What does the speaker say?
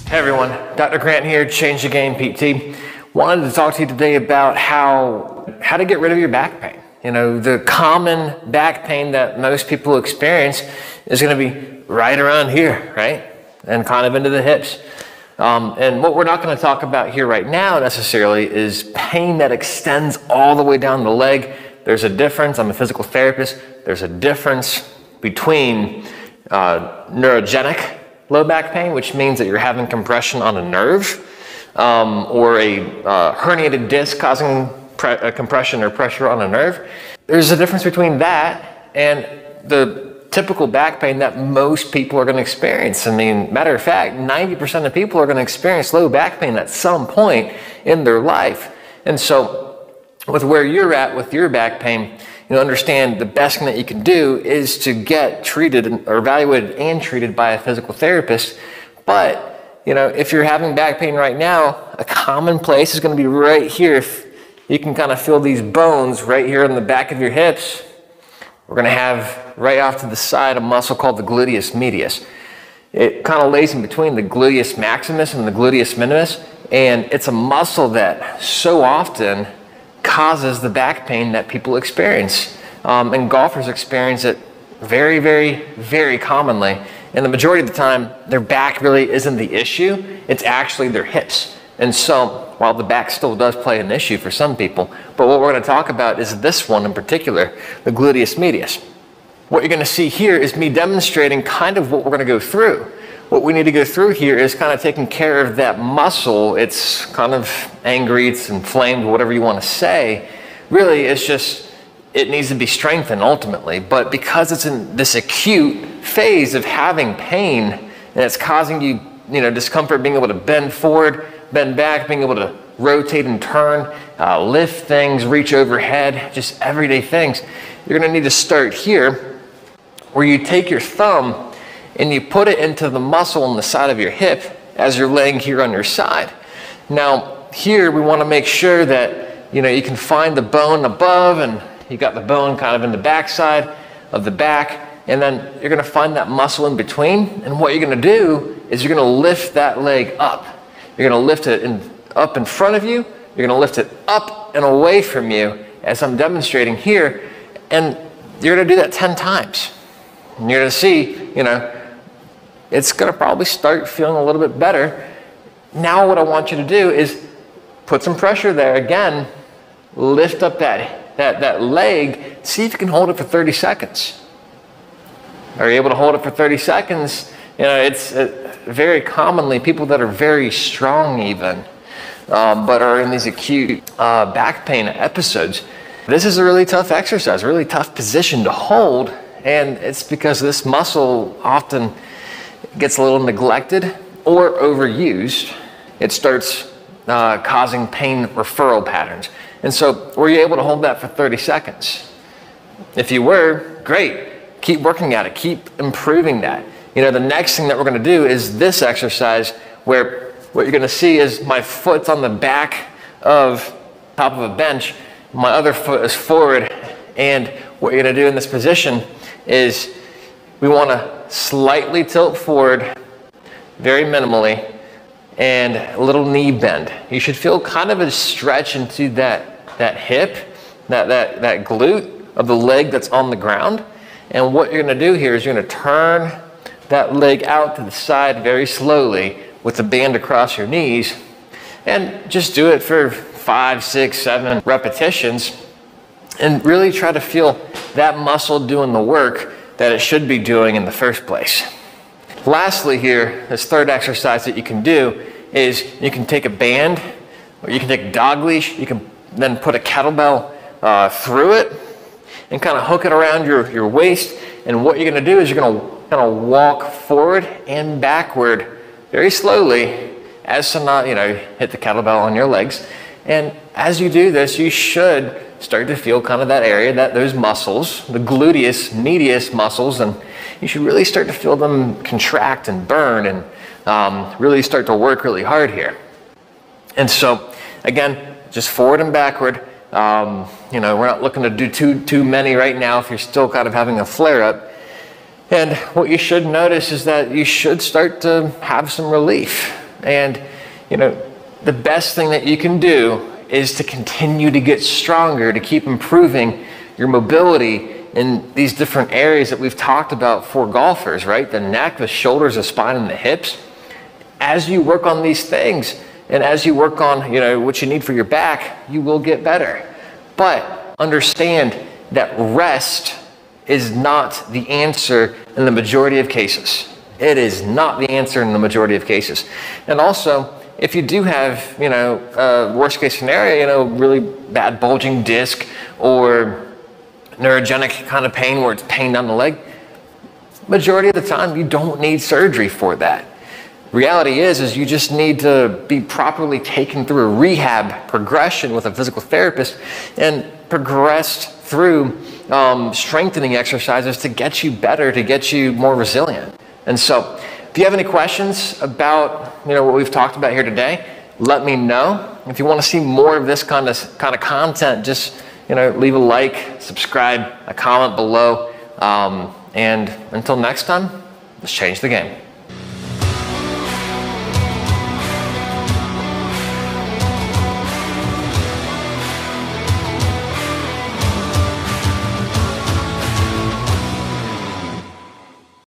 Hey everyone, Dr. Grant here, Change the Game PT. Wanted to talk to you today about how to get rid of your back pain. You know, the common back pain that most people experience is going to be right around here, right? And kind of into the hips. And what we're not going to talk about here right now necessarily is pain that extends all the way down the leg. There's a difference. I'm a physical therapist. There's a difference between neurogenic low back pain, which means that you're having compression on a nerve, or a herniated disc causing compression or pressure on a nerve. There's a difference between that and the typical back pain that most people are going to experience. I mean, matter of fact, 90% of people are going to experience low back pain at some point in their life. And so with where you're at with your back pain, you understand the best thing that you can do is to get treated or evaluated and treated by a physical therapist. But, you know, if you're having back pain right now, a common place is going to be right here. If you can kind of feel these bones right here in the back of your hips, we're going to have right off to the side a muscle called the gluteus medius. It kind of lays in between the gluteus maximus and the gluteus minimus, and it's a muscle that so often causes the back pain that people experience. And golfers experience it very, very, very commonly. And the majority of the time, their back really isn't the issue. It's actually their hips. And so, while the back still does play an issue for some people, but what we're going to talk about is this one in particular, the gluteus medius. What you're going to see here is me demonstrating kind of what we're going to go through. What we need to go through here is kind of taking care of that muscle. It's kind of angry, it's inflamed, whatever you want to say. Really, it's just, it needs to be strengthened ultimately. But because it's in this acute phase of having pain, and it's causing you, discomfort, being able to bend forward, bend back, being able to rotate and turn, lift things, reach overhead, just everyday things, you're going to need to start here, where you take your thumb and you put it into the muscle on the side of your hip as you're laying here on your side. Now, here we want to make sure that, you can find the bone above, and you got the bone kind of in the backside of the back, and then you're going to find that muscle in between, and what you're going to do is you're going to lift that leg up. You're going to lift it up in front of you, you're going to lift it up and away from you, as I'm demonstrating here, and you're going to do that 10 times. And you're going to see, it's going to probably start feeling a little bit better. Now what I want you to do is put some pressure there. Again, lift up that leg. See if you can hold it for 30 seconds. Are you able to hold it for 30 seconds? It's very commonly people that are very strong even, but are in these acute back pain episodes. This is a really tough exercise, a really tough position to hold, and it's because this muscle often gets a little neglected or overused. It starts causing pain referral patterns. And so were you able to hold that for 30 seconds? If you were, great. Keep working at it. Keep improving that. The next thing that we're going to do is this exercise, where what you're going to see is my foot's on the back of top of a bench. My other foot is forward. And what you're going to do in this position is we want to slightly tilt forward, very minimally, and a little knee bend. You should feel kind of a stretch into that hip, that glute of the leg that's on the ground. And what you're going to do here is you're going to turn that leg out to the side very slowly with the band across your knees, and just do it for 5, 6, 7 repetitions, and really try to feel that muscle doing the work that it should be doing in the first place. Lastly here, this third exercise that you can do is you can take a band, or you can take a dog leash, you can then put a kettlebell through it and kind of hook it around your waist, and what you're going to do is you're going to kind of walk forward and backward very slowly as to not, hit the kettlebell on your legs. And as you do this, you should start to feel kind of that area, those muscles, the gluteus medius muscles, and you should really start to feel them contract and burn and really start to work really hard here. And so, again, just forward and backward. We're not looking to do too many right now if you're still kind of having a flare-up. And what you should notice is that you should start to have some relief. And, you know, the best thing that you can do is to continue to get stronger, to keep improving your mobility in these different areas that we've talked about for golfers, right? The neck, the shoulders, the spine, and the hips. As you work on these things, and as you work on, you know, what you need for your back, you will get better. But understand that rest is not the answer in the majority of cases. It is not the answer in the majority of cases. And also, if you do have, you know, worst case scenario, you know, really bad bulging disc or neurogenic kind of pain where it's pain down the leg, majority of the time you don't need surgery for that. Reality is you just need to be properly taken through a rehab progression with a physical therapist and progressed through strengthening exercises to get you better, to get you more resilient. And so if you have any questions about, you know, what we've talked about here today, let me know. If you want to see more of this kind of content, just, you know, leave a like, subscribe, a comment below. And until next time, let's change the game.